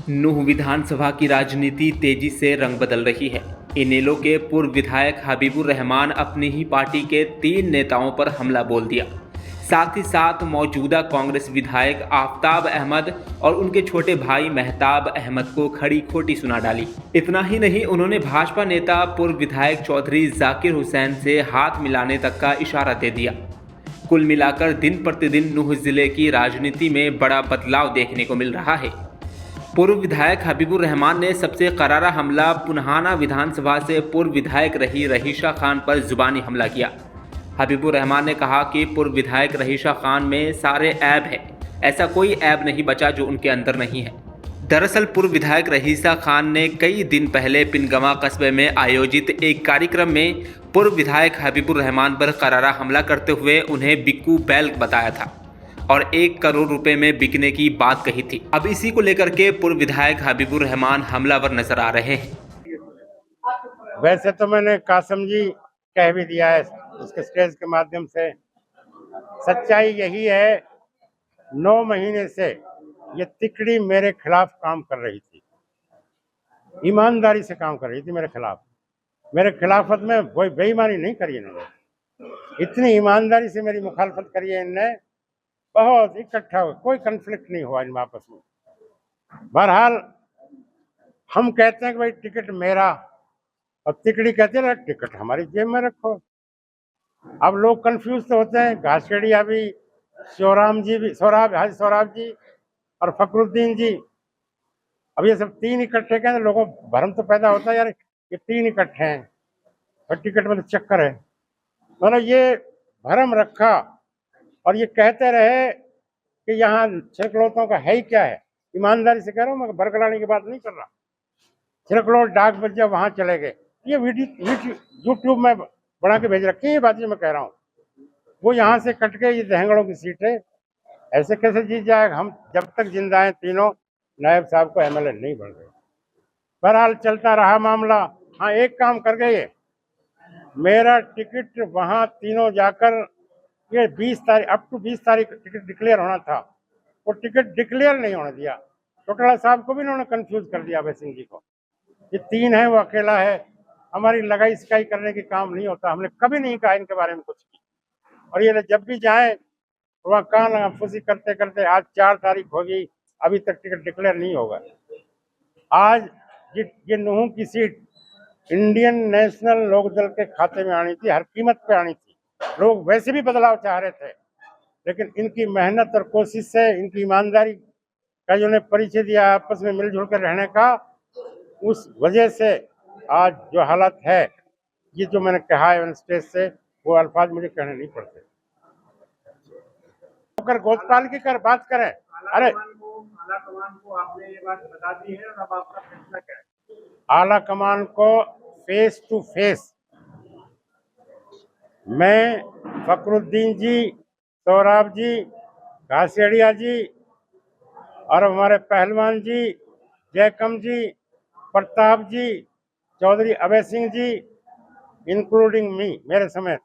नूंह विधानसभा की राजनीति तेजी से रंग बदल रही है। इनेलो के पूर्व विधायक हबीबुर रहमान अपनी ही पार्टी के 3 नेताओं पर हमला बोल दिया। साथ ही साथ मौजूदा कांग्रेस विधायक आफताब अहमद और उनके छोटे भाई मेहताब अहमद को खड़ी खोटी सुना डाली। इतना ही नहीं, उन्होंने भाजपा नेता पूर्व विधायक चौधरी जाकिर हुसैन से हाथ मिलाने तक का इशारा दे दिया। कुल मिलाकर दिन प्रतिदिन नूंह जिले की राजनीति में बड़ा बदलाव देखने को मिल रहा है। पूर्व विधायक हबीबुर रहमान ने सबसे करारा हमला पुन्हाना विधानसभा से पूर्व विधायक रही रहीशा खान पर जुबानी हमला किया। हबीबुर रहमान ने कहा कि पूर्व विधायक रहीशा खान में सारे ऐब है, ऐसा कोई ऐब नहीं बचा जो उनके अंदर नहीं है। दरअसल पूर्व विधायक रहीशा खान ने कई दिन पहले पिनगमा कस्बे में आयोजित एक कार्यक्रम में पूर्व विधायक हबीबुर रहमान पर करारा हमला करते हुए उन्हें बिक्कू बैल बताया था और 1 करोड़ रुपए में बिकने की बात कही थी। अब इसी को लेकर के पूर्व विधायक हबीबुर रहमान हमलावर नजर आ रहे हैं। वैसे तो मैंने कासम जी कह भी दिया है उसके स्टेज के माध्यम से। सच्चाई यही है, 9 महीने से ये तिकड़ी मेरे खिलाफ काम कर रही थी, ईमानदारी से काम कर रही थी मेरे खिलाफ। मेरे खिलाफत में कोई बेईमानी नहीं करी इन्होंने, इतनी ईमानदारी से मेरी मुखालफत करी है इनने। बहुत इकट्ठा हुआ, कोई कन्फ्लिक्ट नहीं हुआ इनमें आपस में। बहरहाल हम कहते हैं कि भाई टिकट मेरा, और तिकड़ी कहते हैं टिकट हमारी जेब में रखो। अब लोग कंफ्यूज तो होते हैं। घासखेड़िया भी, शिवराम जी भी, हाजी सौराब जी और फखरुद्दीन जी, अब ये सब 3 इकट्ठे कहते, लोगों को भ्रम तो पैदा होता है यार ये 3 इकट्ठे हैं और टिकट में तो चक्कर है। मतलब ये भ्रम रखा और ये कहते रहे कि यहाँ छिरकलौतों का है ही क्या है। ईमानदारी से कह रहा हूँ, मैं बरगलाने की बात नहीं कर रहा। छिरकलौत डाक बजा वहां चले गए, ये वीडियो यूट्यूब में बना के भेज रखी है, ये बात मैं कह रहा हूँ। वो यहाँ से कट के ये दहंगड़ों की सीट है, ऐसे कैसे जीत जाएगा। हम जब तक जिंदा हैं तीनों, नायब साहब को एमएलए नहीं बन रहे। बहरहाल चलता रहा मामला। हाँ, एक काम कर गए, मेरा टिकट वहां तीनों जाकर, ये 20 तारीख, अप टू 20 तारीख टिकट डिक्लेयर होना था, वो टिकट डिक्लेयर नहीं होने दिया। चौटाला साहब को भी इन्होंने कंफ्यूज कर दिया, अभय सिंह जी को। ये 3 है, वो अकेला है। हमारी लगाई सिकाई करने के काम नहीं होता, हमने कभी नहीं कहा इनके बारे में कुछ भी। और ये जब भी जाए वहाँ कान फुसी करते करते, आज 4 तारीख होगी, अभी तक टिकट डिक्लेयर नहीं होगा। आज ये नूंह की सीट इंडियन नेशनल लोकदल के खाते में आनी थी, हर कीमत पे आनी थी। लोग वैसे भी बदलाव चाह रहे थे, लेकिन इनकी मेहनत और कोशिश से, इनकी ईमानदारी का जो उन्हें परिचय दिया आपस में मिलजुल कर रहने का, उस वजह से आज जो हालत है, ये जो मैंने कहा है स्टेज से, वो अल्फाज मुझे कहने नहीं पड़ते। अगर गोपाल की कर बात करें, अरे आला कमान को आपने ये बात बता दी है, और अब आपका फैसला क्या है? आला कमान को फेस टू फेस मैं, फखरुद्दीन जी, सौराब जी, घासेड़िया जी और हमारे पहलवान जी, जयकम जी, प्रताप जी, चौधरी अभय सिंह जी, इंक्लूडिंग मी, मेरे समेत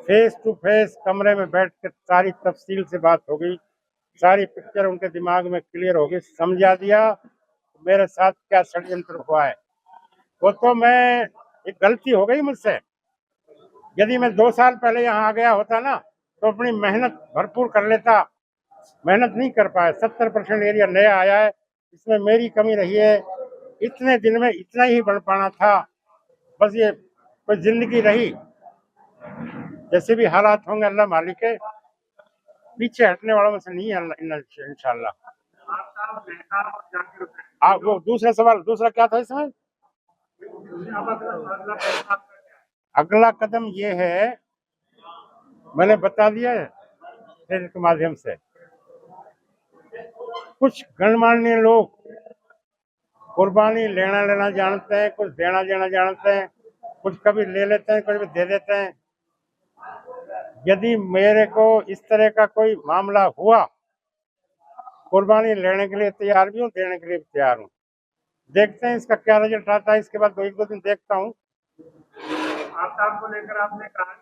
फेस टू फेस कमरे में बैठ कर सारी तफसील से बात हो गई। सारी पिक्चर उनके दिमाग में क्लियर हो गई, समझा दिया मेरे साथ क्या षड्यंत्र हुआ है। वो तो मैं, एक गलती हो गई मुझसे। यदि मैं 2 साल पहले यहाँ आ गया होता ना, तो अपनी मेहनत भरपूर कर लेता। मेहनत नहीं कर पाया। 70% एरिया नया आया है, इसमें मेरी कमी रही है। इतने दिन में इतना ही बढ़ पाना था, बस ये कोई जिंदगी रही। जैसे भी हालात होंगे अल्लाह मालिक है, पीछे हटने वालों में से नहीं है इंशाल्लाह। वो दूसरा सवाल, दूसरा क्या था इसमें? अगला कदम ये है, मैंने बता दिया है के माध्यम से। कुछ गणमान्य लोग कुर्बानी लेना जानते हैं, कुछ देना जानते हैं, कुछ कभी ले लेते हैं, कभी दे देते हैं। यदि मेरे को इस तरह का कोई मामला हुआ, कुर्बानी लेने के लिए तैयार भी हूँ, देने के लिए भी तैयार हूँ। देखते हैं इसका क्या रिजल्ट आता है, इसके बाद 1-2 दिन देखता हूँ। आफ्ताब को लेकर आपने कहा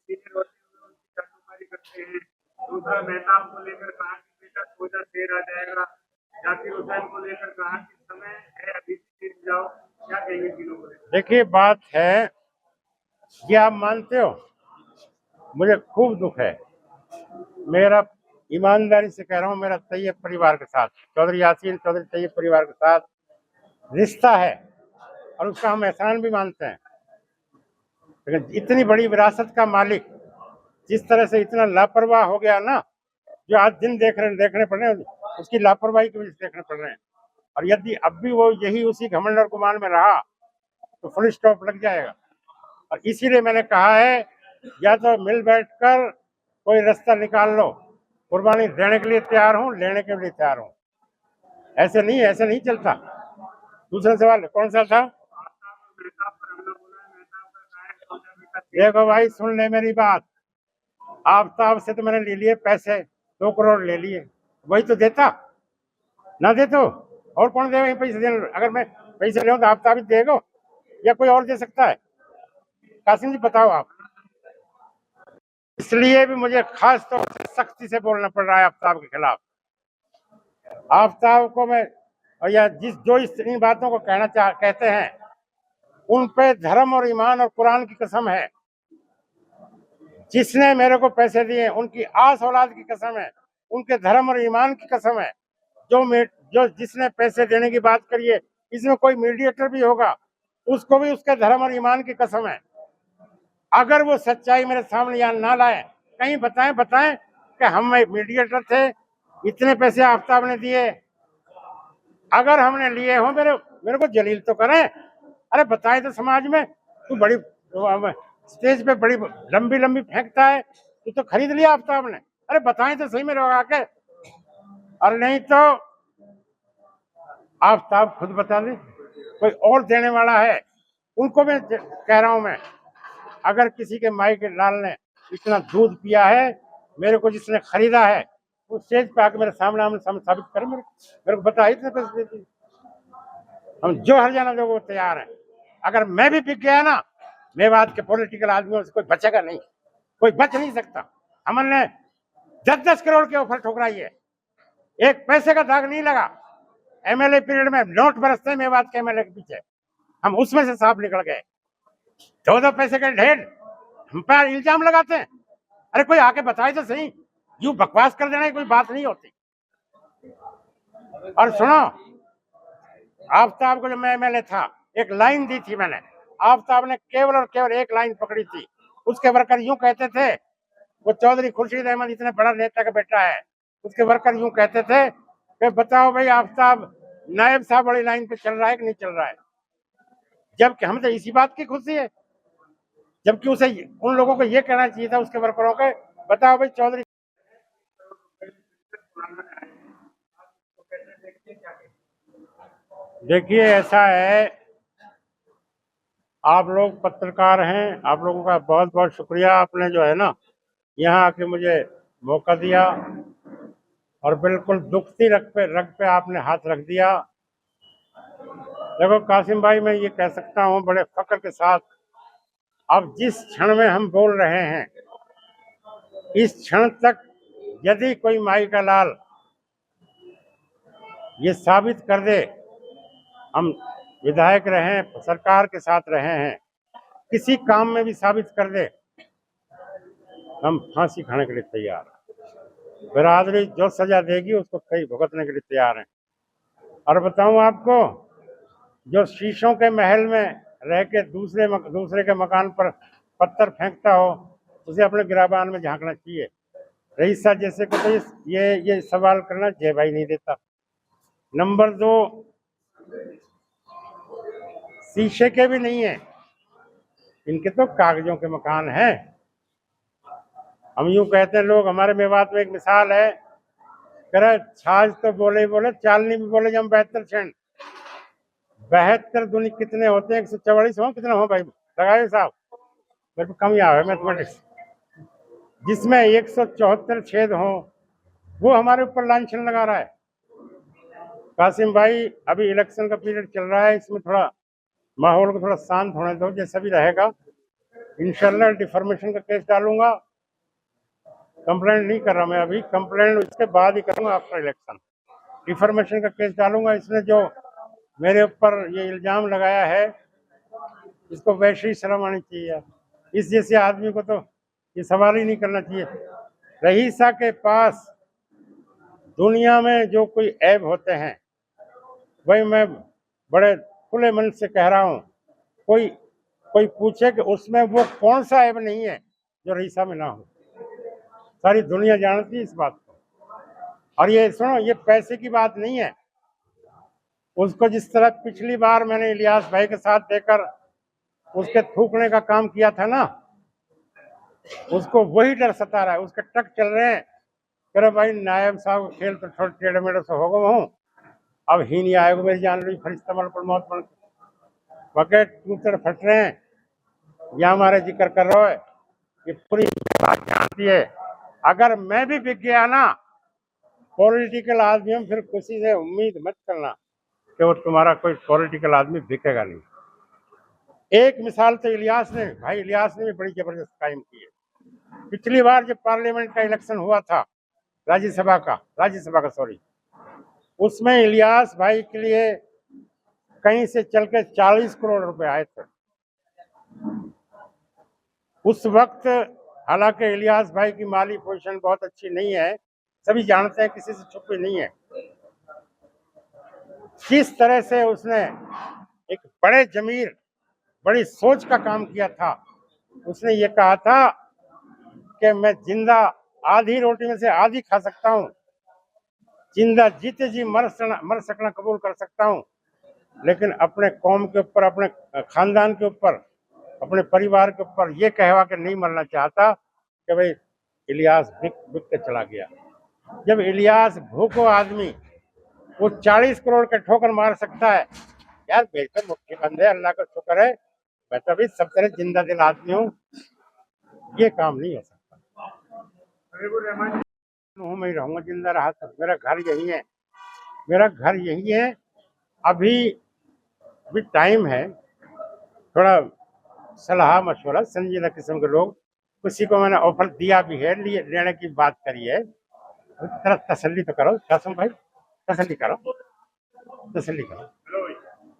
कि करते हैं, दूसरा मेहताब को लेकर कहा कि बेटा सोचा देर आ जाएगा, जाकिर हुसैन को लेकर कहा कि समय है अभी जीत जाओ, क्या कहेंगे तीनों को लेकर? देखिए बात है, ये आप मानते हो, मुझे खूब दुख है। मेरा ईमानदारी से कह रहा हूँ, मेरा तैयब परिवार के साथ, चौधरी यासीन चौधरी तैयब परिवार के साथ रिश्ता है और उसका हम एहसान भी मानते हैं। लेकिन इतनी बड़ी विरासत का मालिक जिस तरह से इतना लापरवाह हो गया ना, जो आज दिन देखने पड़ रहे हैं, उसकी लापरवाही की वजह से देखने पड़ रहे हैं। और यदि अब भी वो यही उसी घमंड और गुमान में रहा तो फुल स्टॉप लग जाएगा। और इसीलिए मैंने कहा है, या तो मिल बैठकर कोई रास्ता निकाल लो, कुर्बानी देने के लिए तैयार हूं, लेने के लिए तैयार हूं। ऐसे नहीं चलता। दूसरा सवाल कौन सा था? देखो भाई, सुन ले मेरी बात। आफ्ताब से तो मैंने ले लिए पैसे, 2 करोड़ ले लिए, वही तो देता ना, दे तो और कौन देगा पैसे देने? अगर मैं पैसे ले तो आफ्ताब ही देगा या कोई और दे सकता है? कासिम जी बताओ आप। इसलिए भी मुझे खास तौर से सख्ती से बोलना पड़ रहा है आफ्ताब के खिलाफ। आफ्ताब को मैं, और या जो इन बातों को कहते हैं, उन पे धर्म और ईमान और कुरान की कसम है। जिसने मेरे को पैसे दिए उनकी आस औलाद की कसम है, उनके धर्म और ईमान की कसम है। जो जिसने पैसे देने की बात करी है, इसमें कोई मीडिएटर भी होगा, उसको भी उसके धर्म और ईमान की कसम है। अगर वो सच्चाई मेरे सामने यहाँ ना लाए, कहीं बताएं कि हम मीडिएटर थे, इतने पैसे आफ्ताब ने दिए। अगर हमने लिए हो, मेरे को जलील तो करें। अरे बताएं तो समाज में। तू बड़ी स्टेज पे बड़ी लंबी फेंकता है, तू तो खरीद लिया आफ्ताब ने। अरे बताएं तो सही मेरे आके। और नहीं तो आफ्ताब खुद बता दे, कोई और देने वाला है। उनको मैं कह रहा हूं, मैं अगर किसी के माई के लाल ने इतना दूध पिया है, मेरे को जिसने खरीदा है, वो स्टेज पे आके मेरे सामने साबित करे, मेरे को बता, इतने पैसे देती। हम जो हरियाणा लोगों को तैयार है। अगर मैं भी बिक गया ना, मेवात के पॉलिटिकल आदमियों से कोई बचेगा नहीं, कोई बच नहीं सकता। हमने 10-10 करोड़ के ऑफर ठुकराई है, एक पैसे का दाग नहीं लगा। एमएलए पीरियड में नोट बरसते हैं मेवात के एमएलए के पीछे, हम उसमें से साफ निकल गए। 2 पैसे के ढेर हम पर इल्जाम लगाते हैं। अरे कोई आके बताए तो सही, यूं बकवास कर देना कोई बात नहीं होती। और सुनो, आफ्ताब को जब मैं एमएलए था, एक लाइन दी थी मैंने, आफ्ताब ने केवल और केवल एक लाइन पकड़ी थी। उसके वर्कर यूं कहते थे, वो चौधरी खुर्शीद अहमद इतने बड़ा नेता का बेटा है, उसके वर्कर यूं कहते थे कि बताओ भाई आफ्ताब नायब साहब वाली लाइन पे चल रहा है कि नहीं चल रहा है। जबकि हमें तो इसी बात की खुशी है, जबकि उसे उन लोगों को ये कहना चाहिए था, उसके वर्करों के, बताओ भाई चौधरी। देखिए ऐसा है, आप लोग पत्रकार हैं, आप लोगों का बहुत बहुत शुक्रिया। आपने जो है ना यहाँ आके मुझे मौका दिया और बिल्कुल दुखती रग पे आपने हाथ रख दिया। देखो कासिम भाई, मैं ये कह सकता हूँ बड़े फक्र के साथ, अब जिस क्षण में हम बोल रहे हैं, इस क्षण तक यदि कोई माई का लाल ये साबित कर दे, हम विधायक रहे, सरकार के साथ रहे हैं, किसी काम में भी साबित कर दे, हम फांसी खाने के लिए तैयार हैं। बिरादरी जो सजा देगी उसको कई भुगतने के लिए तैयार हैं। और बताऊं आपको, जो शीशों के महल में रह के दूसरे के मकान पर पत्थर फेंकता हो, उसे अपने गिराबान में झांकना चाहिए। रईस साहब जैसे को तो ये सवाल करना जय भाई नहीं देता। नंबर 2, शीशे के भी नहीं है, इनके तो कागजों के मकान हैं। हम यूं कहते हैं लोग, हमारे मेवात में एक मिसाल है, कह छाछ तो बोले ही बोले, चालनी भी बोले जब 72 क्षण। 72 दूनी कितने होते हैं? 144 हो, कितने हो भाई लगाए साहब, मेरे को कम ही आवे मैथमेटिक्स। जिसमें 174 छेद हो, वो हमारे ऊपर लांछन लगा रहा है। कासिम भाई, अभी इलेक्शन का पीरियड चल रहा है, इसमें थोड़ा माहौल को थोड़ा शांत होने दो, जैसा भी रहेगा। इंशाल्लाह डिफॉर्मेशन का केस डालूंगा। कंप्लेंट नहीं कर रहा मैं अभी, कंप्लेंट इसके बाद ही करूंगा आफ्टर इलेक्शन। डिफॉर्मेशन का केस डालूंगा। इसने जो मेरे ऊपर ये इल्जाम लगाया है, इसको वैसे ही शर्म आनी चाहिए यार। इस जैसे आदमी को तो ये सवाल ही नहीं करना चाहिए। रईसा के पास दुनिया में जो कोई ऐब होते हैं, वही मैं बड़े खुले मन से कह रहा हूँ, कोई कोई पूछे कि उसमें वो कौन सा ऐब नहीं है जो रईसा में ना हो। सारी दुनिया जानती है इस बात को। और ये सुनो, ये पैसे की बात नहीं है। उसको जिस तरह पिछली बार मैंने इलियास भाई के साथ देकर उसके थूकने का काम किया था ना, उसको वही डर सता रहा है। उसके टक चल रहे हैं, कह रहे भाई नायब साहब खेल तो थोड़ा टेढ़े मेढ़े से हो गए हूँ, अब ही नहीं आएगा मेरी जान रही फरिश्ता मन पर मौत बन बकेट टूटर फट रहे हैं। या हमारे जिक्र कर रहे हो, ये पूरी बात जानती है। अगर मैं भी बिक गया ना, पॉलिटिकल आदमी हम, फिर किसी से उम्मीद मत करना कि वो तुम्हारा कोई पॉलिटिकल आदमी बिकेगा नहीं। एक मिसाल तो इलियास ने भी बड़ी जबरदस्त कायम की है। पिछली बार जब पार्लियामेंट का इलेक्शन हुआ था, राज्यसभा का सॉरी, उसमें इलियास भाई के लिए कहीं से चल के 40 करोड़ रुपए आए थे। उस वक्त हालांकि इलियास भाई की माली पोजीशन बहुत अच्छी नहीं है, सभी जानते हैं, किसी से छुपी नहीं है। किस तरह से उसने एक बड़े जमीर, बड़ी सोच का काम किया था। उसने ये कहा था कि मैं जिंदा आधी रोटी में से आधी खा सकता हूँ, जिंदा जीते जी मर सकना कबूल कर सकता हूँ, लेकिन अपने कौम के ऊपर, अपने खानदान के ऊपर, अपने परिवार के ऊपर ये कहवा के नहीं मरना चाहता कि भाई इलियास बिक के चला गया। जब इलियास भूखो आदमी वो 40 करोड़ के ठोकर मार सकता है, यार बेहतर मुट्ठी बंद है, अल्लाह का शुक्र है, मैं तो अभी सब तरह जिंदा दिल आदमी हूँ, ये काम नहीं हो सकता। मैं रहूंगा जिंदा रहा तक, मेरा घर यही है। अभी टाइम है, थोड़ा सलाह मशवरा, संजीदा किस्म के लोग, किसी को मैंने ऑफर दिया भी है, लेने की बात करी है। तरह तसल्ली तो करो कासिम भाई, तसल्ली करो।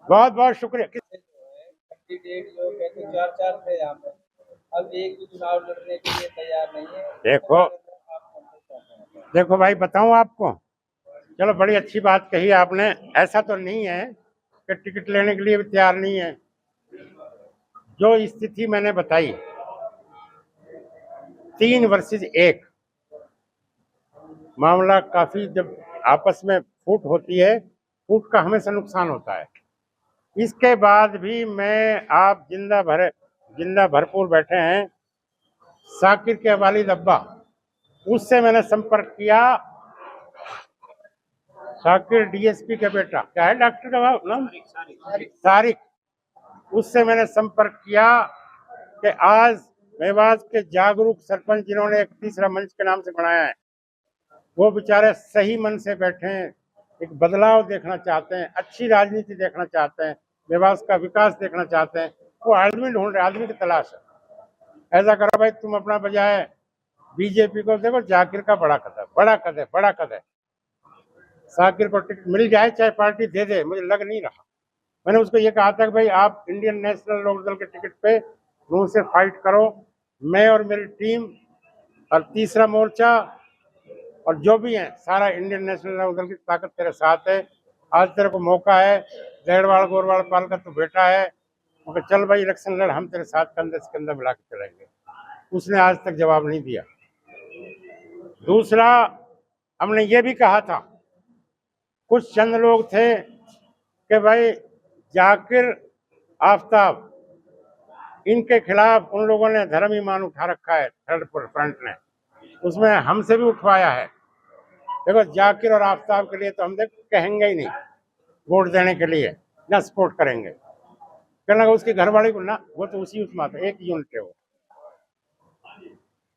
बहुत बहुत शुक्रिया। अब एक भी चुनाव लड़ने के लिए तैयार नहीं है। देखो भाई, बताऊं आपको, चलो बड़ी अच्छी बात कही आपने। ऐसा तो नहीं है कि टिकट लेने के लिए भी तैयार नहीं है। जो स्थिति मैंने बताई, 3 वर्सेस 1 मामला, काफी जब आपस में फूट होती है, फूट का हमेशा नुकसान होता है। इसके बाद भी मैं, आप जिंदा भरपूर बैठे हैं, साकिर के वालिद अब्बा, उससे मैंने संपर्क किया। साकिर डीएसपी का बेटा, क्या है डॉक्टर का नाम, तारिक। उससे मैंने संपर्क किया कि आज मेवात के जागरूक सरपंच, जिन्होंने एक तीसरा मंच के नाम से बनाया है, वो बेचारे सही मन से बैठे हैं, एक बदलाव देखना चाहते हैं, अच्छी राजनीति देखना चाहते हैं, मेवात का विकास देखना चाहते हैं। वो आदमी ढूंढ रहे, आदमी की तलाश है। ऐसा करो भाई, तुम अपना बजाय बीजेपी को देखो, जाकिर का बड़ा कद है। साकिर को टिकट मिल जाए, चाहे पार्टी दे दे, मुझे लग नहीं रहा। मैंने उसको ये कहा था कि भाई आप इंडियन नेशनल लोकदल के टिकट पे रूस से फाइट करो, मैं और मेरी टीम और तीसरा मोर्चा और जो भी है, सारा इंडियन नेशनल लोकदल की ताकत तेरे साथ है। आज तेरे को मौका है, गहरवाड़ गोरवाड़ पाल का तू बेटा है, मगर चल भाई इलेक्शन लड़, हम तेरे साथ कंधे से कंधा मिला के चलेंगे। उसने आज तक जवाब नहीं दिया। दूसरा, हमने ये भी कहा था, कुछ चंद लोग थे कि भाई जाकिर, आफ्ताब, इनके खिलाफ उन लोगों ने धर्म ईमान उठा रखा है, थर्ड फ्रंट ने, उसमें हमसे भी उठवाया है। देखो, जाकिर और आफ्ताब के लिए तो हम कहेंगे ही नहीं वोट देने के लिए, ना सपोर्ट करेंगे। कहना उसकी घरवाली को ना, वो तो उसी उसमें आता, एक यूनिट है वो।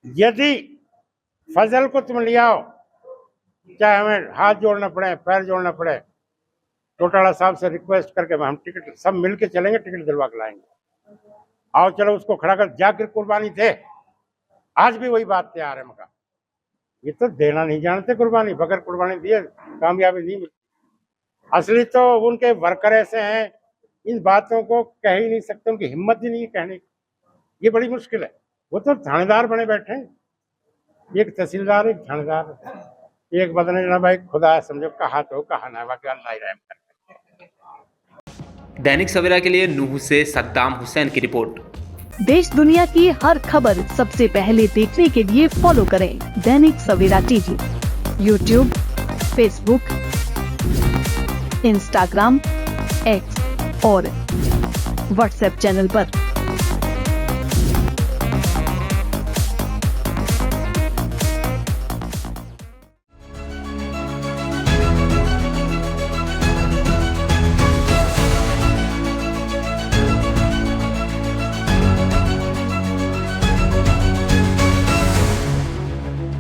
यदि फजल को तुम ले आओ, चाहे हमें हाथ जोड़ना पड़े, पैर जोड़ना पड़े, चौटाला साहब से रिक्वेस्ट करके हम टिकट सब मिलके चलेंगे, टिकट दिलवा के लाएंगे। आओ चलो उसको खड़ा कर, जाकिर कुर्बानी दे, आज भी वही बात तैयार है। मगर ये तो देना नहीं जानते कुर्बानी, बगैर कुर्बानी दिए कामयाबी नहीं मिलती। असली तो उनके वर्कर ऐसे हैं, इन बातों को कह ही नहीं सकते, उनकी हिम्मत ही नहीं है कहने की। ये बड़ी मुश्किल है। वो तो थानेदार बने बैठे हैं, एक तहसीलदार एक थानेदार, एक बदने ना भाई खुदा समझो, कहा तो कहा ना, बाकी अल्लाह ही रहम करे। दैनिक सवेरा के लिए नूह से सद्दाम हुसैन की रिपोर्ट। देश दुनिया की हर खबर सबसे पहले देखने के लिए फॉलो करें Dainik Savera TV, YouTube, Facebook, Instagram, X और व्हाट्सएप चैनल पर।